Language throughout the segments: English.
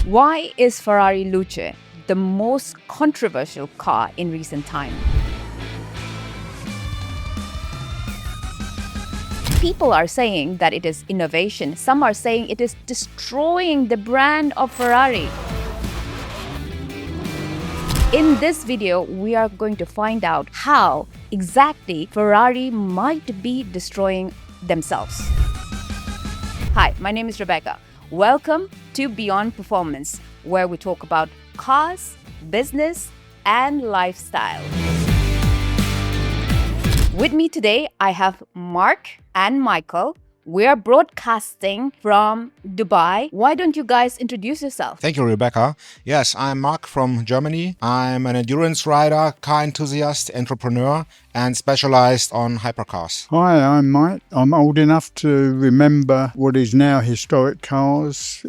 Why is Ferrari Luce the most controversial car in recent time? People are saying that it is innovation. Some are saying it is destroying the brand of Ferrari. In this video, we are going to find out how exactly Ferrari might be destroying themselves. Hi, my name is Rebecca. Welcome to Beyond Performance, where we talk about cars, business, and lifestyle. With me today, I have Mark and Michael. We are broadcasting from Dubai. Why don't you guys introduce yourself? Thank you, Rebecca. Yes, I'm Mark from Germany. I'm an endurance rider, car enthusiast, entrepreneur, and specialized on hypercars. Hi, I'm Mike. I'm old enough to remember what is now historic cars,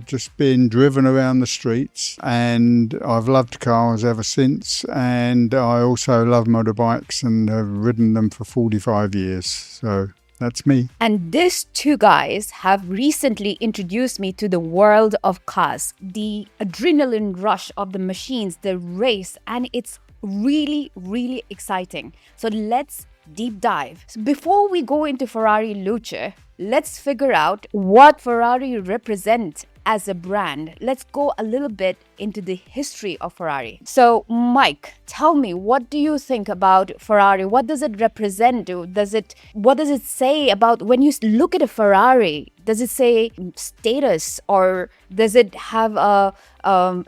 just being driven around the streets. And I've loved cars ever since. And I also love motorbikes and have ridden them for 45 years. So that's me. And these two guys have recently introduced me to the world of cars, the adrenaline rush of the machines, the race, and it's really, really exciting. So let's deep dive. So before we go into Ferrari Luce, let's figure out what Ferrari represents as a brand. Let's go a little bit into the history of Ferrari. So Mike, tell me, what do you think about Ferrari? What does it represent? What does it say about when you look at a Ferrari? Does it say status, or does it have a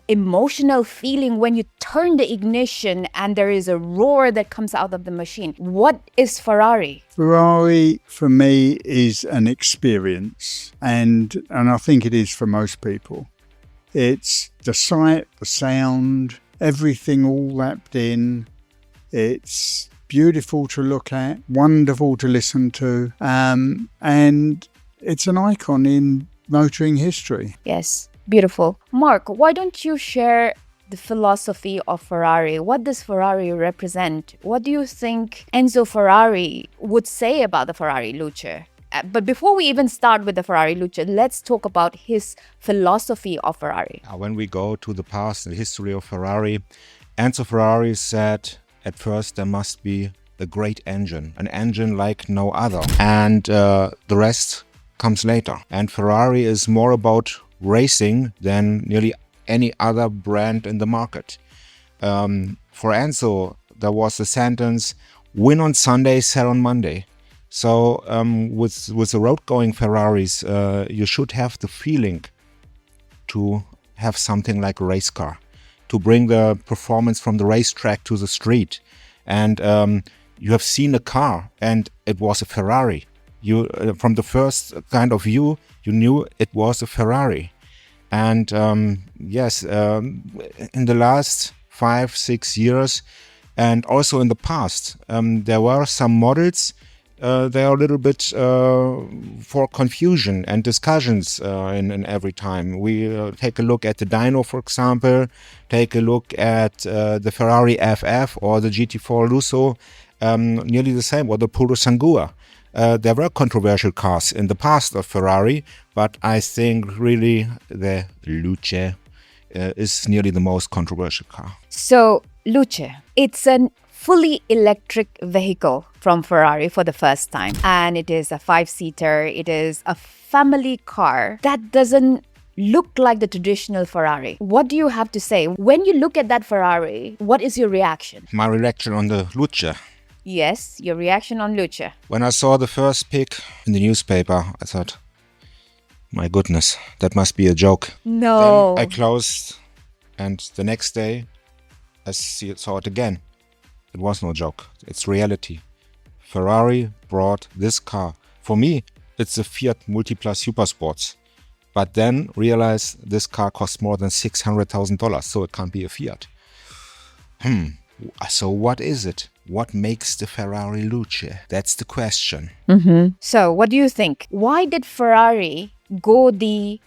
emotional feeling when you turn the ignition and there is a roar that comes out of the machine? What is Ferrari? Ferrari, for me, is an experience, and I think it is for most people. It's the sight, the sound, everything all wrapped in. It's beautiful to look at, wonderful to listen to, and it's an icon in motoring history. Yes, beautiful. Mark, why don't you share the philosophy of Ferrari? What does Ferrari represent? What do you think Enzo Ferrari would say about the Ferrari Luce? But before we even start with the Ferrari Luce, let's talk about his philosophy of Ferrari. When we go to the past and the history of Ferrari, Enzo Ferrari said at first there must be a great engine, an engine like no other, and the rest comes later. And Ferrari is more about racing than nearly any other brand in the market. For Enzo, there was the sentence, win on Sunday, sell on Monday. So with the road-going Ferraris, you should have the feeling to have something like a race car, to bring the performance from the racetrack to the street. And you have seen a car, and it was a Ferrari. You, from the first kind of view, you knew it was a Ferrari. And yes, in the last 5-6 years, and also in the past, there were some models. They are a little bit for confusion and discussions in every time. We take a look at the Dyno, for example, take a look at the Ferrari FF or the GT4 Luce, nearly the same, or the Puro Sangua. There were controversial cars in the past of Ferrari, but I think really the Luce is nearly the most controversial car. So Luce, it's a fully electric vehicle from Ferrari for the first time. And it is a 5-seater. It is a family car that doesn't look like the traditional Ferrari. What do you have to say? When you look at that Ferrari, what is your reaction? My reaction on the Luce. Yes, your reaction on Luce. When I saw the first pic in the newspaper, I thought, my goodness, that must be a joke. No. Then I closed, and the next day I saw it again. It was no joke. It's reality. Ferrari brought this car. For me, it's a Fiat Multipla Supersports. But then realized this car costs more than $600,000, so it can't be a Fiat. So what is it? What makes the Ferrari Luce? That's the question. So what do you think? Why did Ferrari go the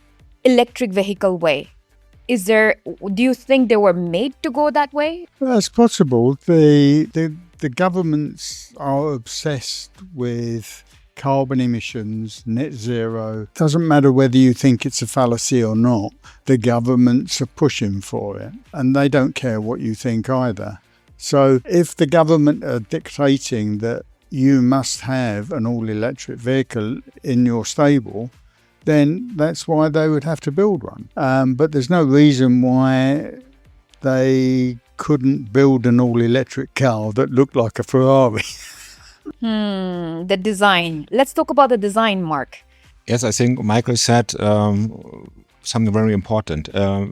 electric vehicle way? Do you think they were made to go that way? Well, it's possible. The governments are obsessed with carbon emissions, net zero. Doesn't matter whether you think it's a fallacy or not, the governments are pushing for it, and they don't care what you think either. So if the government are dictating that you must have an all-electric vehicle in your stable, then that's why they would have to build one. But there's no reason why they couldn't build an all-electric car that looked like a Ferrari. The design. Let's talk about the design, Mark. Yes, I think Michael said something very important.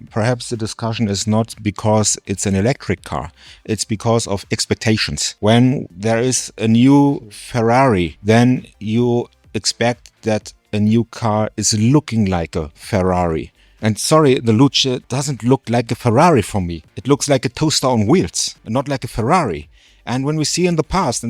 Perhaps the discussion is not because it's an electric car. It's because of expectations. When there is a new Ferrari, then you expect that a new car is looking like a Ferrari. And sorry, the Luce doesn't look like a Ferrari for me. It looks like a toaster on wheels, not like a Ferrari. And when we see in the past,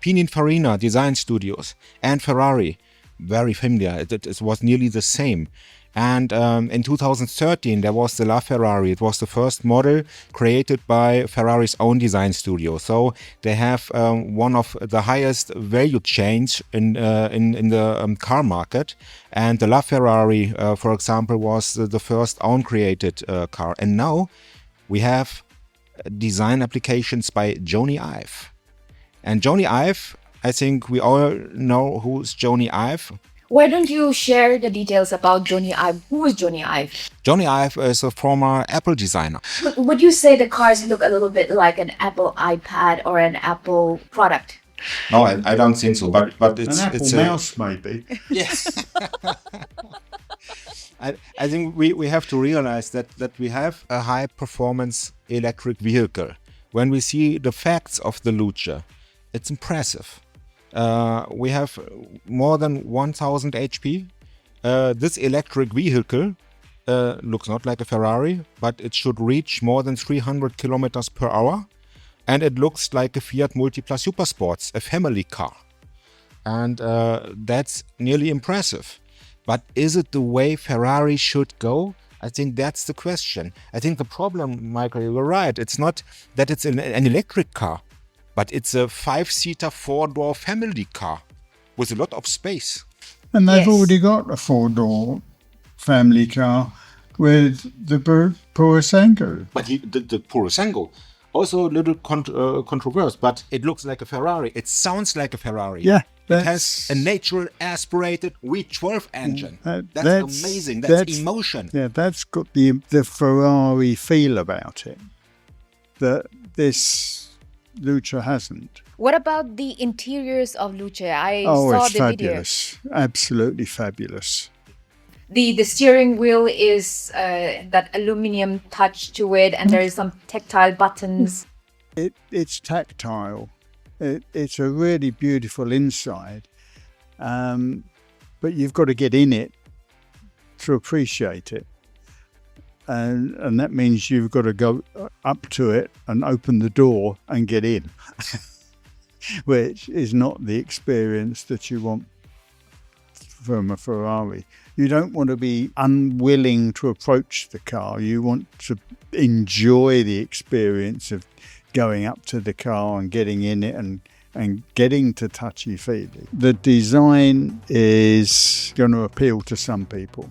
Pininfarina Design Studios and Ferrari, very familiar. It was nearly the same. And in 2013, there was the LaFerrari. It was the first model created by Ferrari's own design studio. So they have one of the highest value chains in the car market. And the LaFerrari, for example, was the first own-created car. And now we have design applications by Jony Ive. And Jony Ive, I think we all know who's Jony Ive. Why don't you share the details about Jony Ive? Who is Jony Ive? Jony Ive is a former Apple designer. Would you say the cars look a little bit like an Apple iPad or an Apple product? No, I don't think so. But it's an Apple mouse, maybe. Yes. I think we have to realize that we have a high performance electric vehicle. When we see the facts of the Lucha, it's impressive. We have more than 1000 HP. This electric vehicle looks not like a Ferrari, but it should reach more than 300 kilometers per hour. And it looks like a Fiat Multipla Supersports, a family car. And that's nearly impressive. But is it the way Ferrari should go? I think that's the question. I think the problem, Michael, you were right. It's not that it's an electric car, but it's a 5-seater, 4-door family car with a lot of space. And they've Yes. already got a 4-door family car with the Purosango. But the Purosango, also a little controversial, but it looks like a Ferrari. It sounds like a Ferrari. Yeah. It has a natural aspirated V12 engine. That's amazing. That's emotion. Yeah, that's got the Ferrari feel about it that this Lucha hasn't. What about the interiors of Luce? I Oh, saw it's the fabulous. Absolutely fabulous. video. The steering wheel is that aluminum touch to it, and there is some tactile buttons. It's tactile. It's a really beautiful inside, but you've got to get in it to appreciate it, and that means you've got to go up to it and open the door and get in, which is not the experience that you want from a Ferrari. You don't want to be unwilling to approach the car. You want to enjoy the experience of going up to the car and getting in it and getting to touchy-feely. The design is going to appeal to some people.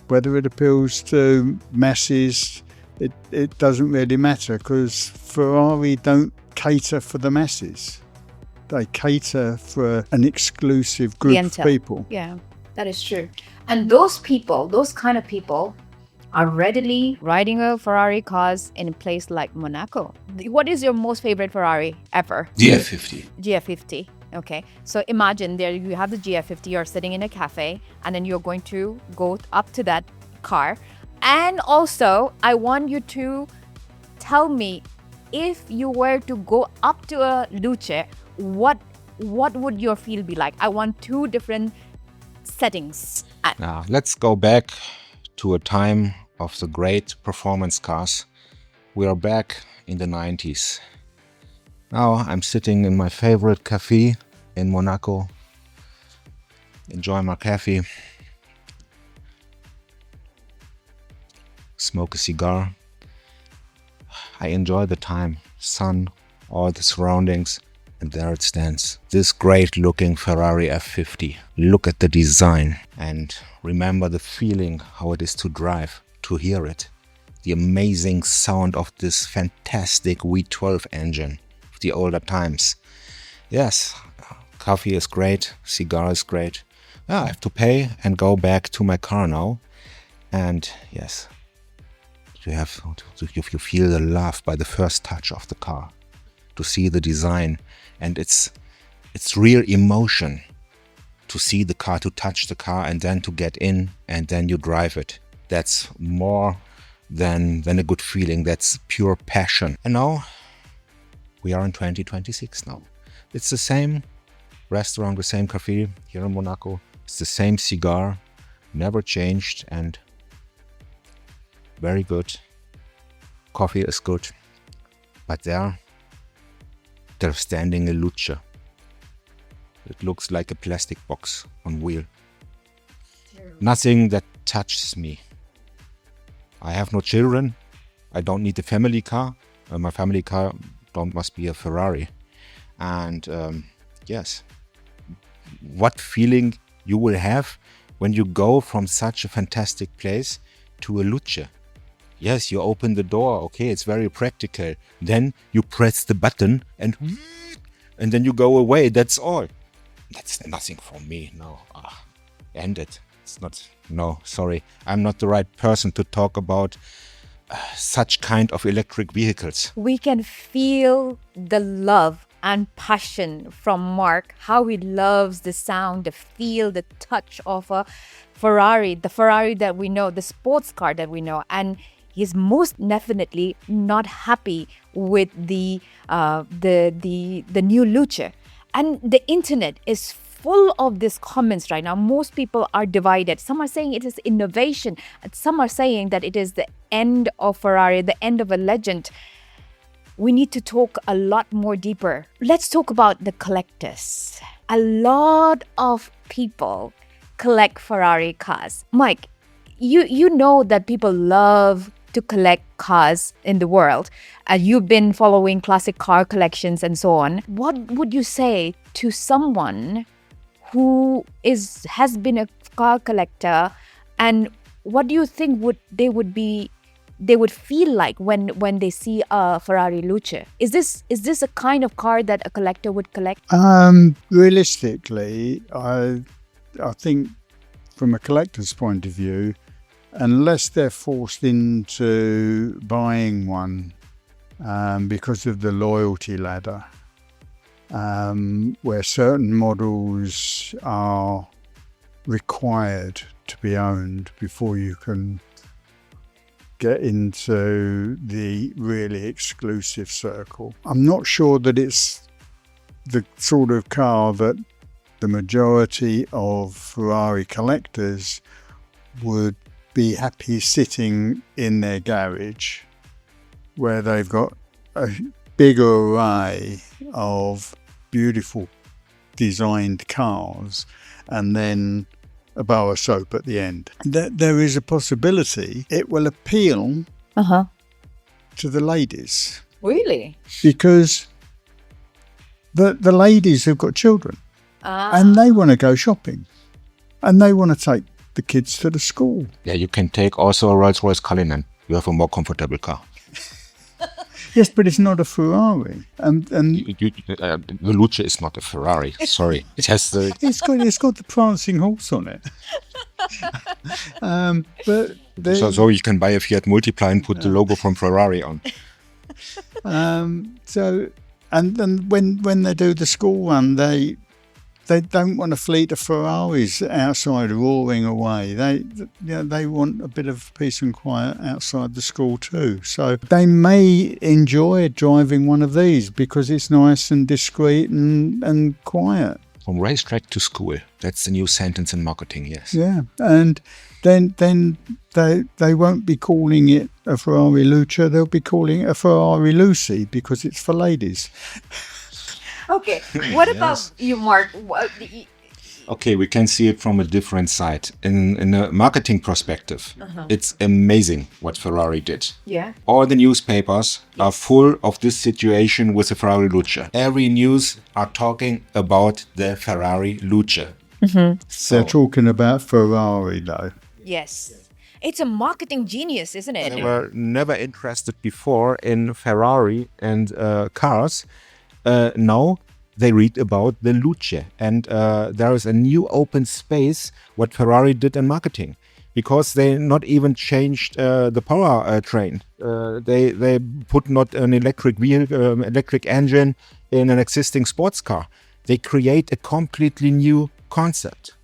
Whether it appeals to masses, it doesn't really matter, because Ferrari don't cater for the masses. They cater for an exclusive group Clientele. of people. Yeah, that is true. And those people, those kind of people, are readily riding a Ferrari cars in a place like Monaco. What is your most favorite Ferrari ever? GF50. GF50. Okay. So imagine there you have the GF50, you're sitting in a cafe, and then you're going to go up to that car. And also, I want you to tell me, if you were to go up to a Luce, what would your feel be like? I want two different settings. Now, let's go back to a time of the great performance cars. We are back in the 90s. Now I'm sitting in my favorite cafe in Monaco, enjoy my coffee, smoke a cigar. I enjoy the time, sun, all the surroundings. And there it stands. This great looking Ferrari F50. Look at the design and remember the feeling, how it is to drive, to hear it. The amazing sound of this fantastic V12 engine of the older times. Yes, coffee is great, cigar is great. I have to pay and go back to my car now. And yes, you feel the love by the first touch of the car, to see the design, and it's real emotion to see the car, to touch the car, and then to get in, and then you drive it. That's more than a good feeling. That's pure passion. And now we are in 2026 now. It's the same restaurant, the same cafe here in Monaco. It's the same cigar, never changed, and very good. Coffee is good. But they're standing a Luce. It looks like a plastic box on wheel. Nothing that touches me. I have no children. I don't need a family car. My family car must be a Ferrari. And yes, what feeling you will have when you go from such a fantastic place to a Luce. Yes, you open the door. Okay, it's very practical. Then you press the button and then you go away. That's all. That's nothing for me. No, end it. It's not. No, sorry. I'm not the right person to talk about such kind of electric vehicles. We can feel the love and passion from Mark, how he loves the sound, the feel, the touch of a Ferrari, the Ferrari that we know, the sports car that we know. And he's most definitely not happy with the new Luce. And the internet is full of these comments right now. Most people are divided. Some are saying it is innovation, and some are saying that it is the end of Ferrari, the end of a legend. We need to talk a lot more deeper. Let's talk about the collectors. A lot of people collect Ferrari cars. Mike, you know that people love to collect cars in the world. You've been following classic car collections and so on. What would you say to someone who has been a car collector, and what do you think they would feel like when they see a Ferrari Luce? Is this a kind of car that a collector would collect? Realistically, I think from a collector's point of view, unless they're forced into buying one because of the loyalty ladder, where certain models are required to be owned before you can get into the really exclusive circle. I'm not sure that it's the sort of car that the majority of Ferrari collectors would be happy sitting in their garage, where they've got a bigger array of beautiful designed cars and then a bar of soap at the end. There is a possibility it will appeal to the ladies. Really? Because the ladies have got children and they want to go shopping and they want to take the kids to the school. Yeah, you can take also a Rolls-Royce Cullinan. You have a more comfortable car. Yes, but it's not a Ferrari. And the Luce is not a Ferrari. Sorry, it has the. It's got the prancing horse on it. But so you can buy a Fiat Multipla and put the logo from Ferrari on. So when they do the school run, they don't want a fleet of Ferraris outside roaring away. They want a bit of peace and quiet outside the school too. So they may enjoy driving one of these because it's nice and discreet and quiet. From racetrack to school. That's the new sentence in marketing, yes. Yeah, and then they won't be calling it a Ferrari Lucha. They'll be calling it a Ferrari Lucy because it's for ladies. Okay, what about you, Mark? Okay, we can see it from a different side. In a marketing perspective, it's amazing what Ferrari did. Yeah. All the newspapers are full of this situation with the Ferrari Luce. Every news are talking about the Ferrari Luce. They're talking about Ferrari, though. Yes. It's a marketing genius, isn't it? They were never interested before in Ferrari and cars. Now they read about the Luce, and there is a new open space what Ferrari did in marketing, because they not even changed the power train. They put not an electric vehicle, electric engine in an existing sports car. They create a completely new concept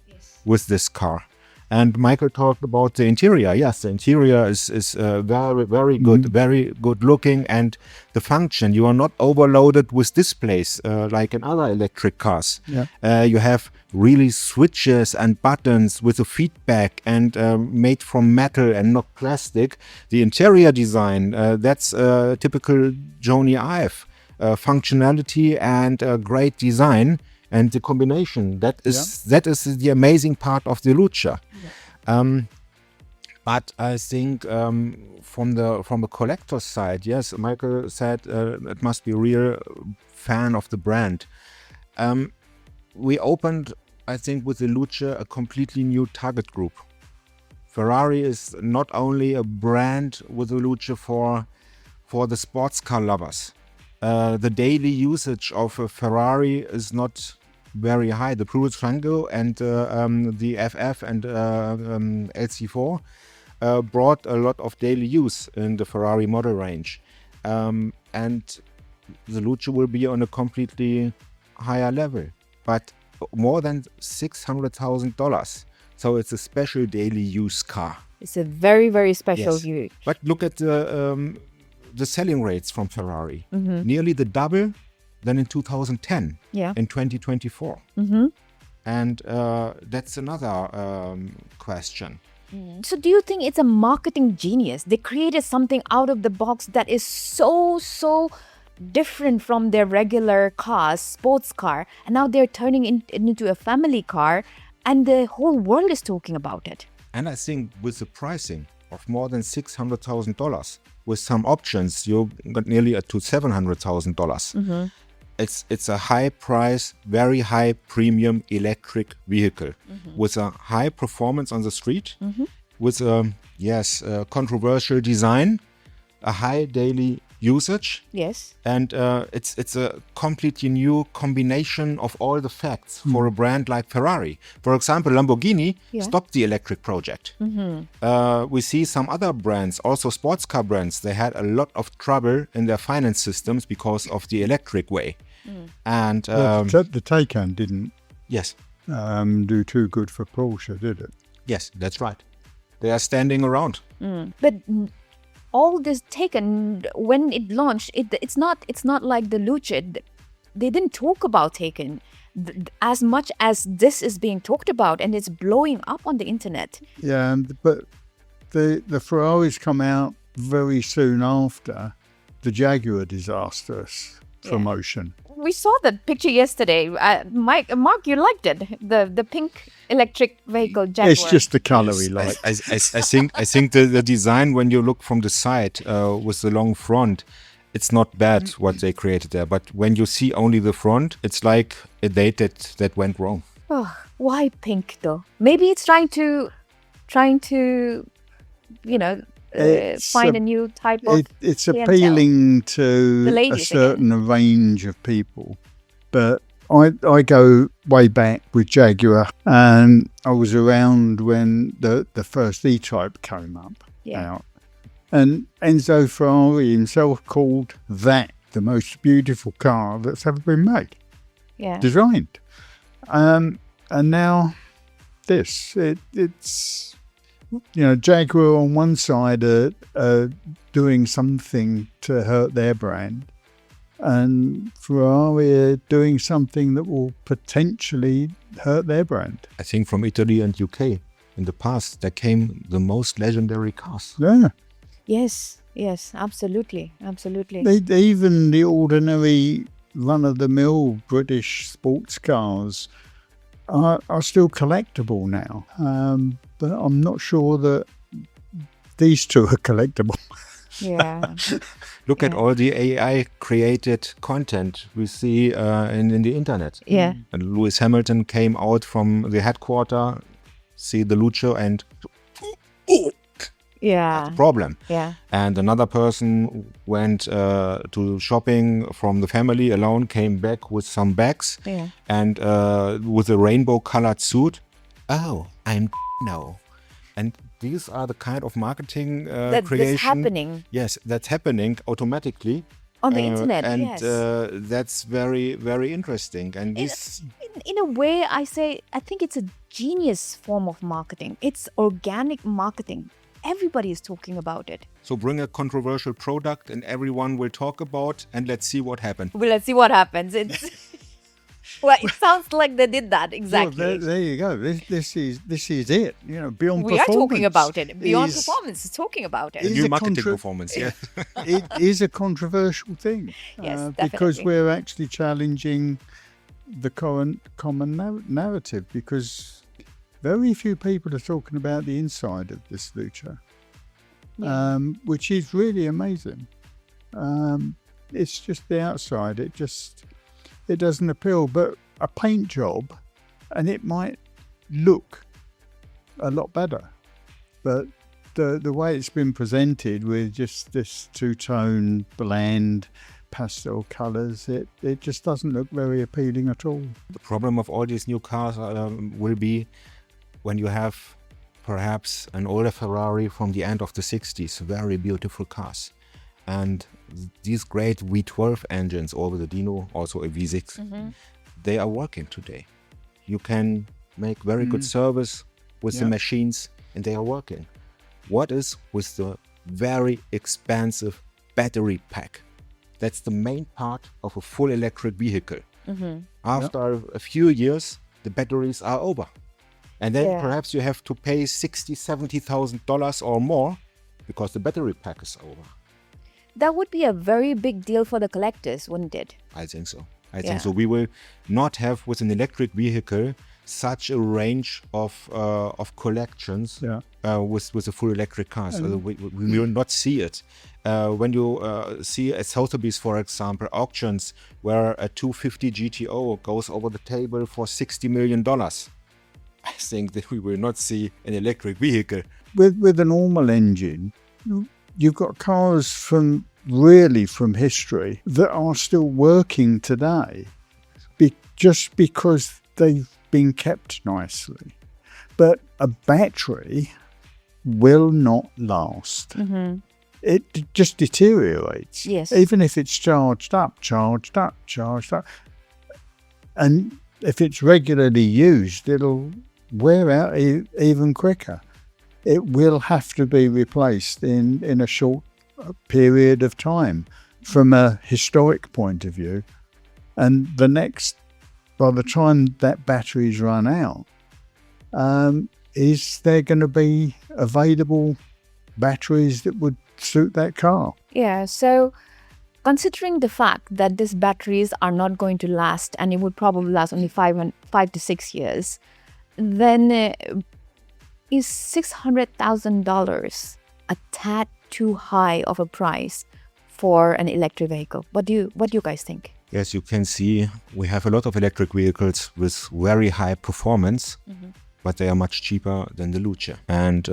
with this car. And Michael talked about the interior. Yes, the interior is very, very good, very good looking. And the function, you are not overloaded with displays like in other electric cars. Yeah. You have really switches and buttons with a feedback and made from metal and not plastic. The interior design, that's typical Joni Ive. Functionality and great design. And the combination, that is the amazing part of the Lucha. But I think from a collector's side, yes, Michael said it must be a real fan of the brand. We opened, I think, with the Lucha a completely new target group. Ferrari is not only a brand with the Lucha for the sports car lovers. The daily usage of a Ferrari is not very high. The Puro Sangue and the FF and LC4 brought a lot of daily use in the Ferrari model range. And the Luce will be on a completely higher level, but more than $600,000. So it's a special daily use car. It's a very, very special Yes. view. But look at the selling rates from Ferrari. Nearly the double than in 2010, Yeah. in 2024. And that's another question. So do you think it's a marketing genius? They created something out of the box that is so different from their regular cars, sports car, and now they're turning it into a family car, and the whole world is talking about it. And I think with the pricing of more than $600,000, with some options, you got nearly to $700,000. It's a high price, very high premium electric vehicle with a high performance on the street, with a controversial design, a high daily usage, Yes. and it's a completely new combination of all the facts for a brand like Ferrari. For example, Lamborghini stopped the electric project. We see some other brands, also sports car brands, they had a lot of trouble in their finance systems because of the electric way. And The Taycan didn't yes, do too good for Porsche, did it? yes, that's right. They are standing around. But all this Taken, when it launched, it's not like the Lucha. They didn't talk about Taken as much as this is being talked about, and it's blowing up on the internet. Yeah, but the Ferraris come out very soon after the Jaguar disastrous promotion. We saw that picture yesterday. Mark, you liked it. The pink electric vehicle Jaguar. It's just the colour he liked. I think the design, when you look from the side with the long front, it's not bad what they created there. But when you see only the front, it's like a date that went wrong. Oh, why pink though? Maybe it's trying to, find a new type of. It's clientele. appealing to The a ladies certain range of people. But I go way back with Jaguar, and I was around when the first E-Type came out. And Enzo Ferrari himself called that the most beautiful car that's ever been made, designed. And now this, it's, Jaguar on one side are doing something to hurt their brand, and Ferrari are doing something that will potentially hurt their brand. I think from Italy and UK in the past, there came the most legendary cars. Yeah. Yes, absolutely. Even the ordinary run-of-the-mill British sports cars are still collectible now. But I'm not sure that these two are collectible. Yeah. Look at Yeah. all the AI created content we see in the internet. Yeah. And Lewis Hamilton came out from the headquarter, see the Lucha, and Yeah. problem. Yeah. And another person went to shopping from the family alone, came back with some bags Yeah. and with a rainbow colored suit. Oh, I'm now. And these are the kind of marketing That's creation. happening Yes, that's happening automatically. on the internet. And Yes. that's very, very interesting. And In, this, in a way, I think it's a genius form of marketing. It's organic marketing. Everybody is talking about it. so bring a controversial product and everyone will talk about, and let's see what happens. Well, let's see what happens. It's well, it sounds like they did that exactly. Well, there you go. This is it. You know, beyond We are performance. talking about it. Beyond is- Performance is talking about it. is New a marketing contra- performance, yeah. It is a controversial thing. Yes, because definitely. we're actually challenging the current common narrative, because very few people are talking about the inside of this Lucha, which is really amazing. It's just the outside. It doesn't appeal. But a paint job, and it might look a lot better. But the way it's been presented with just this two-tone bland pastel colours, it just doesn't look very appealing at all. The problem of all these new cars will be when you have perhaps an older Ferrari from the end of the 60s, very beautiful cars. And these great V12 engines over the Dino, also a V6, they are working today. You can make very good service with the machines and they are working. What is with the very expensive battery pack? That's the main part of a full electric vehicle. After a few years, the batteries are over. And then perhaps you have to pay $60,000, $70,000 or more because the battery pack is over. That would be a very big deal for the collectors, wouldn't it? I think so. I think so. We will not have with an electric vehicle such a range of collections with a full electric car. So we will not see it. When you see at Sotheby's, for example, auctions where a 250 GTO goes over the table for $60 million, I think that we will not see an electric vehicle. With a normal engine, you've got cars from history that are still working today, just because they've been kept nicely. But a battery will not last. It just deteriorates. Yes. Even if it's charged up. And if it's regularly used, it'll wear out even quicker. It will have to be replaced in a short period of time from a historic point of view. And by the time that battery's run out, is there going to be available batteries that would suit that car? Yeah, so considering the fact that these batteries are not going to last, and it would probably last only 5 to 6 years, then is $600,000 a tad too high of a price for an electric vehicle? What do you guys think? Yes, you can see we have a lot of electric vehicles with very high performance, but they are much cheaper than the Luce. And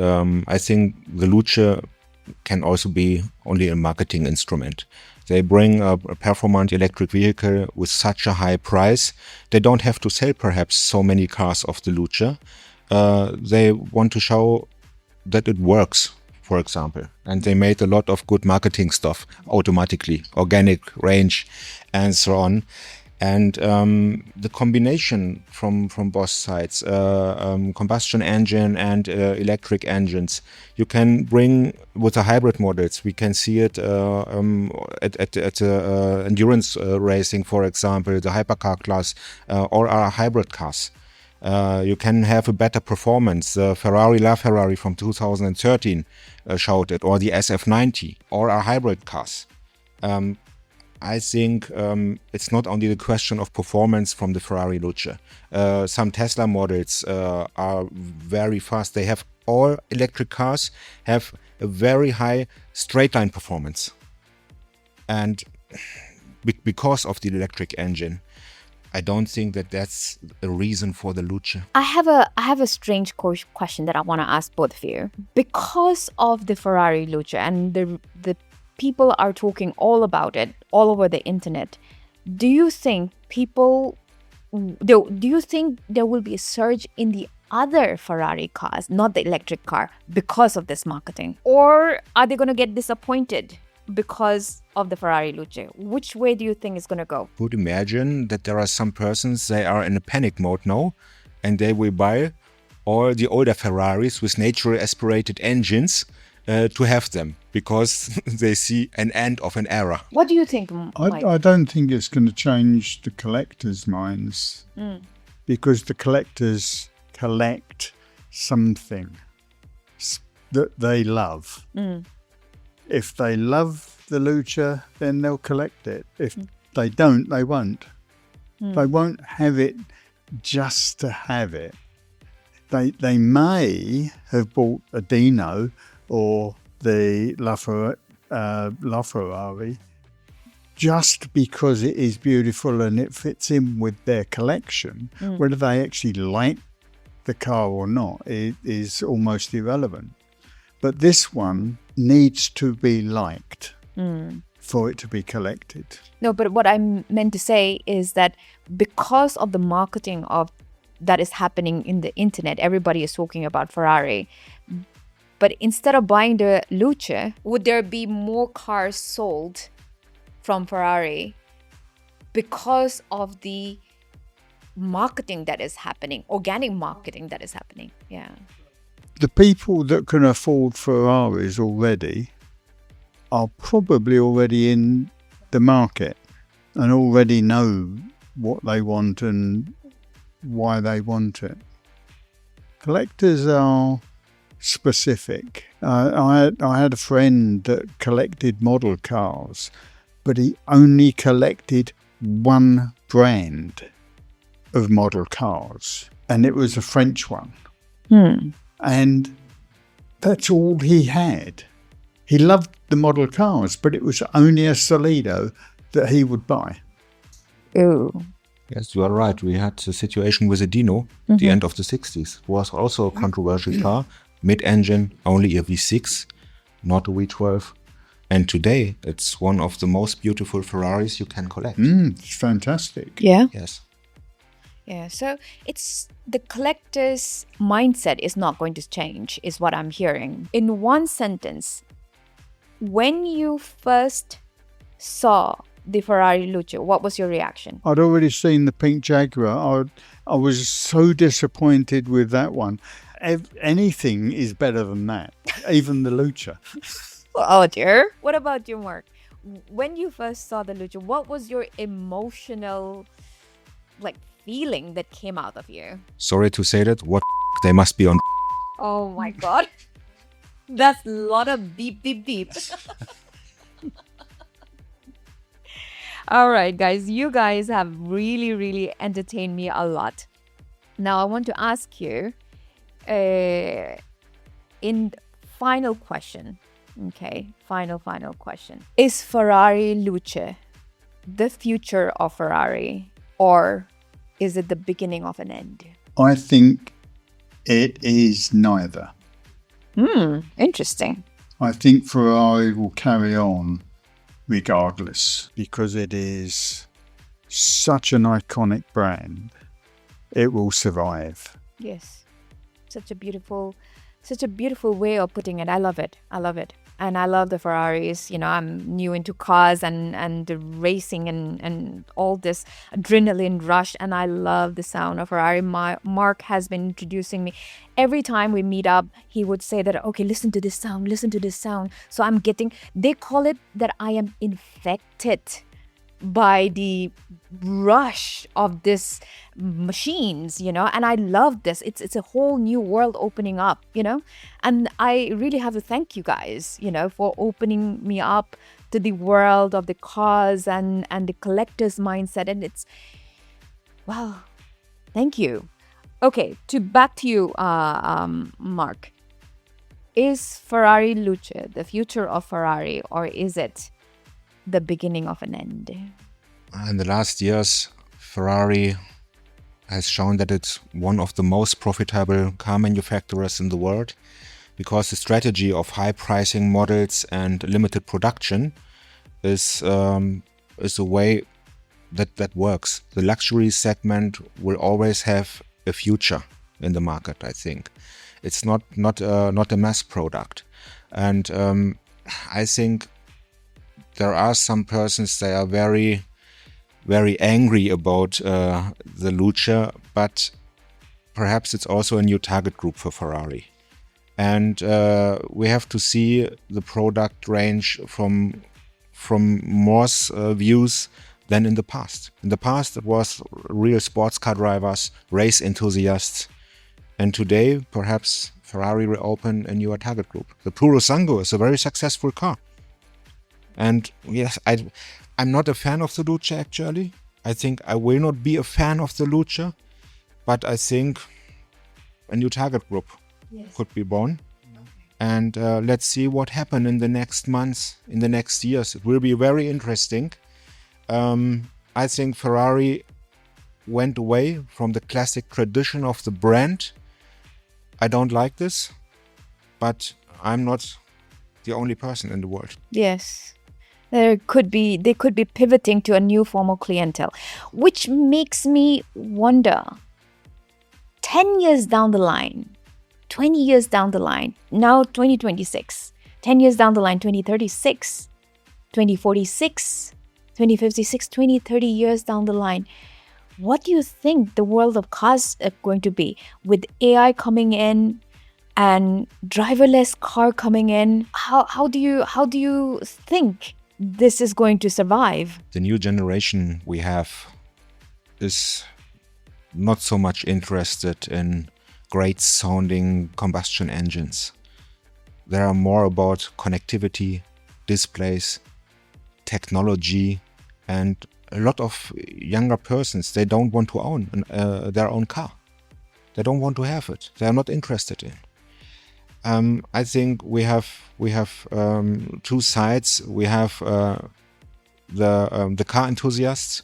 I think the Luce can also be only a marketing instrument. They bring a performant electric vehicle with such a high price. They don't have to sell perhaps so many cars of the Luce. They want to show that it works, for example. And they made a lot of good marketing stuff automatically, organic range and so on. And the combination from both sides, combustion engine and electric engines, you can bring with the hybrid models. We can see it at endurance racing, for example, the hypercar class or our hybrid cars. You can have a better performance. The Ferrari LaFerrari from 2013 showed it, or the SF90, or our hybrid cars. I think it's not only the question of performance from the Ferrari Luce. Some Tesla models are very fast. They have all electric cars have a very high straight line performance, and because of the electric engine, I don't think that that's a reason for the Luce. I have a strange question that I want to ask both of you. Because of the Ferrari Luce and the people are talking all about it all over the internet, do you think there will be a surge in the other Ferrari cars, not the electric car, because of this marketing? Or are they going to get disappointed because of the Ferrari Luce? Which way do you think it's going to go? Would imagine that there are some persons, they are in a panic mode now, and they will buy all the older Ferraris with naturally aspirated engines to have them, because they see an end of an era. What do you think, Mike? I don't think it's going to change the collectors' minds, because the collectors collect something that they love. If they love the Lucha, then they'll collect it. If they don't, they won't. They won't have it just to have it. They may have bought a Dino or the LaFerrari just because it is beautiful and it fits in with their collection. Whether they actually like the car or not is almost irrelevant. But this one needs to be liked for it to be collected. No, but what I meant to say is that because of the marketing of that is happening in the internet, everybody is talking about Ferrari. But instead of buying the Luce, would there be more cars sold from Ferrari because of the marketing that is happening, organic marketing that is happening? Yeah. The people that can afford Ferraris already are probably already in the market and already know what they want and why they want it. Collectors are specific. I had a friend that collected model cars, but he only collected one brand of model cars, and it was a French one. And that's all he had. He loved the model cars, but it was only a Solido that he would buy. Ooh. Yes, you are right. We had a situation with a Dino at the end of the 60s. It was also a controversial car. Mid-engine, only a V6, not a V12. And today, it's one of the most beautiful Ferraris you can collect. It's fantastic. Yeah. Yes. Yeah. So it's the collector's mindset is not going to change, is what I'm hearing. In one sentence, when you first saw the Ferrari Luce, what was your reaction? I'd already seen the pink Jaguar. I was so disappointed with that one. Anything is better than that, even the Lucha. Oh dear. What about you, Mark? When you first saw the Lucha, what was your emotional feeling that came out of you? Sorry to say that. What they must be on. Oh my god. That's a lot of beep, beep, beep. All right, guys. You guys have really, really entertained me a lot. Now, I want to ask you, in final question, okay? Final question. Is Ferrari Luce the future of Ferrari, or is it the beginning of an end? I think it is neither. Interesting. I think Ferrari will carry on regardless, because it is such an iconic brand. It will survive. Yes. Such a beautiful way of putting it. I love it. And I love the Ferraris. You know, I'm new into cars and the racing and all this adrenaline rush. And I love the sound of Ferrari. Mark has been introducing me. Every time we meet up, he would say that, okay, listen to this sound. So they call it that I am infected by the rush of this machines, you know, and I love this. It's a whole new world opening up, you know, and I really have to thank you guys, you know, for opening me up to the world of the cars and the collector's mindset. And it's, well, thank you. Okay, back to you, Mark. Is Ferrari Luce the future of Ferrari, or is it the beginning of an end? In the last years, Ferrari has shown that it's one of the most profitable car manufacturers in the world, because the strategy of high pricing models and limited production is a way that works. The luxury segment will always have a future in the market, I think. It's not a mass product. And I think there are some persons, they are very, very angry about the Lucha, but perhaps it's also a new target group for Ferrari. And we have to see the product range from more views than in the past. In the past, it was real sports car drivers, race enthusiasts. And today, perhaps Ferrari will open a newer target group. The Purosangue is a very successful car. And yes, I'm not a fan of the Lucha actually. I think I will not be a fan of the Lucha, but I think a new target group could be born. And let's see what happens in the next months, in the next years. It will be very interesting. I think Ferrari went away from the classic tradition of the brand. I don't like this, but I'm not the only person in the world. Yes. They could be pivoting to a new form of clientele, which makes me wonder, 10 years down the line, 20 years down the line, now 2026, 10 years down the line, 2036, 2046, 2056, 20, 30 years down the line, what do you think the world of cars are going to be with AI coming in and driverless car coming in? How do you think this is going to survive? The new generation we have is not so much interested in great sounding combustion engines. They are more about connectivity, displays, technology, and a lot of younger persons, they don't want to own their own car. They don't want to have it. They are not interested in. I think we have two sides. We have the car enthusiasts.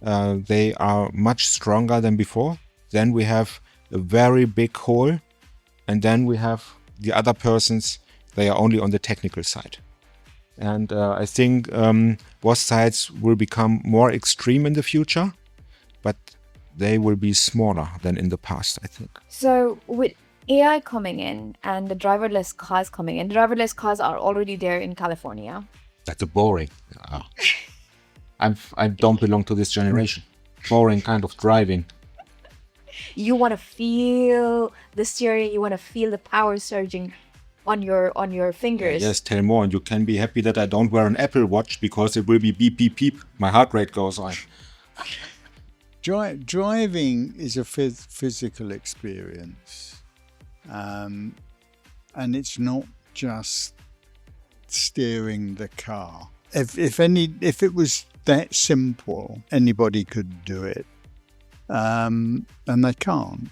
They are much stronger than before. Then we have a very big hole, and then we have the other persons. They are only on the technical side. And I think both sides will become more extreme in the future, but they will be smaller than in the past, I think. So with AI coming in and the driverless cars coming in, driverless cars are already there in California. That's a boring. I don't belong to this generation. Boring kind of driving. You want to feel the steering, you want to feel the power surging on your fingers. Yes, tell more. And you can be happy that I don't wear an Apple Watch, because it will be beep, beep, beep. My heart rate goes on. Driving is a physical experience. And it's not just steering the car. If it was that simple, anybody could do it. And they can't.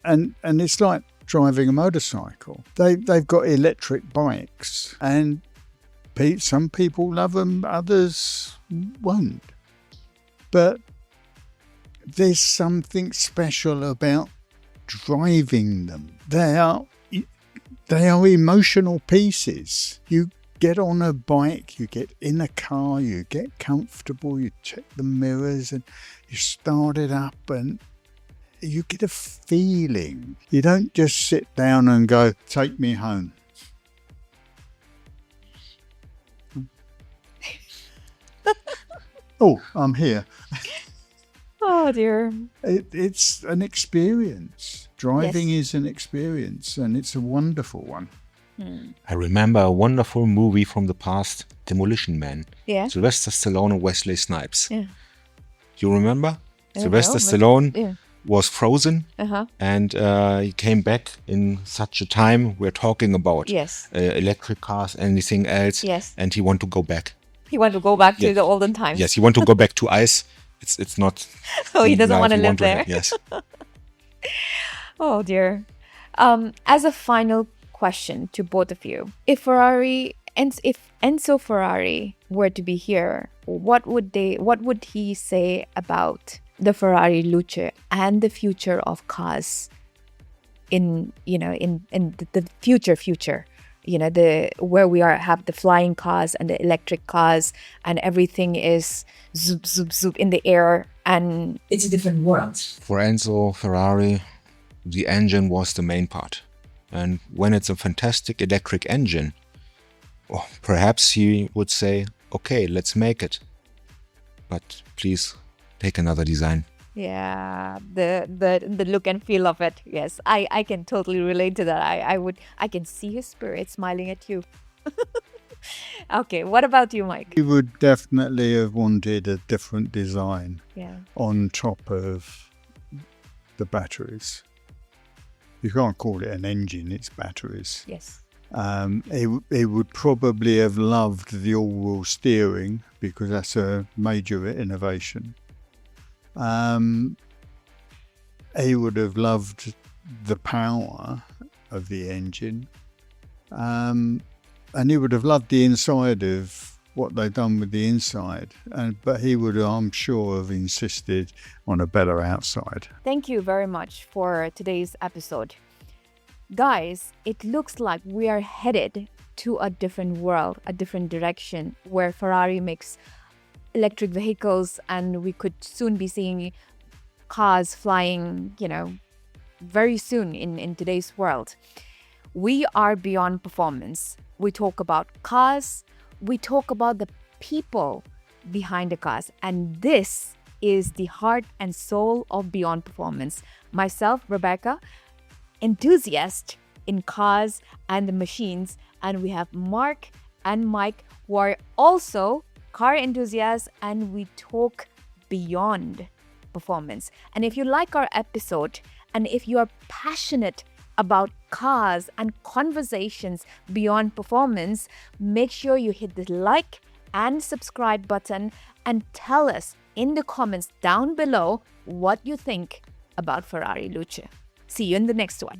And it's like driving a motorcycle. They've got electric bikes, and some people love them, others won't. But there's something special about driving them. They are emotional pieces. You get on a bike, you get in a car, you get comfortable, you check the mirrors, and you start it up, and you get a feeling. You don't just sit down and go, take me home. Oh, I'm here. Oh dear. It's an experience. Driving is an experience, and it's a wonderful one. I remember a wonderful movie from the past, Demolition Man. Yeah. Sylvester Stallone and Wesley Snipes. Yeah. You remember? I Sylvester don't know, Stallone yeah. was frozen, Uh-huh. and he came back in such a time. We're talking about Yes. electric cars, anything else, Yes. and he want to go back. He want to go back to Yeah. the olden times. Yes, he want to go back to ice. It's not. Oh, he the doesn't life want to we live there. have. Yes. Oh dear. As a final question to both of you, if Enzo Ferrari were to be here, what would he say about the Ferrari Luce and the future of cars in the future, where we have the flying cars and the electric cars and everything is zoop zoop zoop in the air and it's a different world. For Enzo Ferrari, the engine was the main part. And when it's a fantastic electric engine, perhaps he would say, okay, let's make it. But please take another design. Yeah, the look and feel of it. Yes, I can totally relate to that. I can see his spirit smiling at you. Okay, what about you, Mike? He would definitely have wanted a different design Yeah. on top of the batteries. You can't call it an engine, it's batteries. Yes. He would probably have loved the all-wheel steering because that's a major innovation. He would have loved the power of the engine. And he would have loved the inside of what they've done with the inside. But he would, I'm sure, have insisted on a better outside. Thank you very much for today's episode. Guys, it looks like we are headed to a different world, a different direction, where Ferrari makes electric vehicles and we could soon be seeing cars flying, very soon in today's world. We are beyond performance. We talk about cars, we talk about the people behind the cars, and this is the heart and soul of Beyond Performance. Myself, Rebecca, enthusiast in cars and the machines, and we have Mark and Mike who are also car enthusiasts, and we talk beyond performance. And if you like our episode and if you are passionate about cars and conversations beyond performance, make sure you hit the like and subscribe button and tell us in the comments down below what you think about Ferrari Luce. See you in the next one.